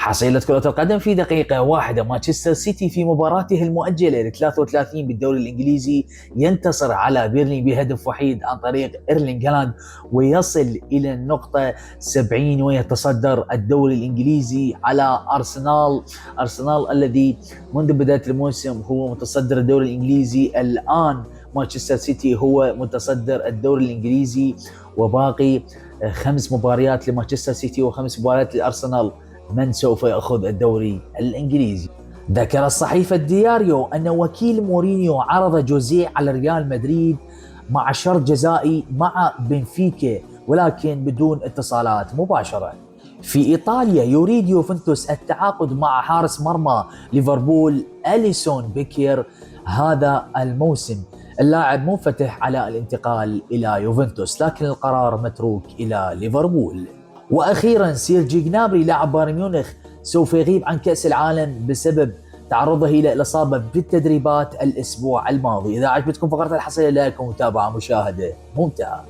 حصيلة كرة القدم في دقيقة واحدة. مانشستر سيتي في مباراته المؤجلة ل 33 بالدوري الإنجليزي ينتصر على بيرني بهدف وحيد عن طريق إيرلينغ هالاند، ويصل إلى النقطة 70 ويتصدر الدوري الإنجليزي على أرسنال الذي منذ بداية الموسم هو متصدر الدوري الإنجليزي. الآن مانشستر سيتي هو متصدر الدوري الإنجليزي، وباقي 5 مباريات لمانشستر سيتي و5 مباريات لأرسنال. من سوف يأخذ الدوري الإنجليزي؟ ذكر الصحيفة دياريو أن وكيل مورينيو عرض جوزيه على ريال مدريد مع شرط جزائي مع بنفيكا، ولكن بدون اتصالات مباشرة. في إيطاليا يريد يوفنتوس التعاقد مع حارس مرمى ليفربول أليسون بيكير هذا الموسم. اللاعب منفتح على الانتقال إلى يوفنتوس، لكن القرار متروك إلى ليفربول. واخيرا سيرجي جنابري لاعب بايرن ميونخ سوف يغيب عن كأس العالم بسبب تعرضه الى الاصابه بالتدريبات الاسبوع الماضي. اذا عجبتكم فقره الحصريه لايك ومتابعه مشاهده ممتعه.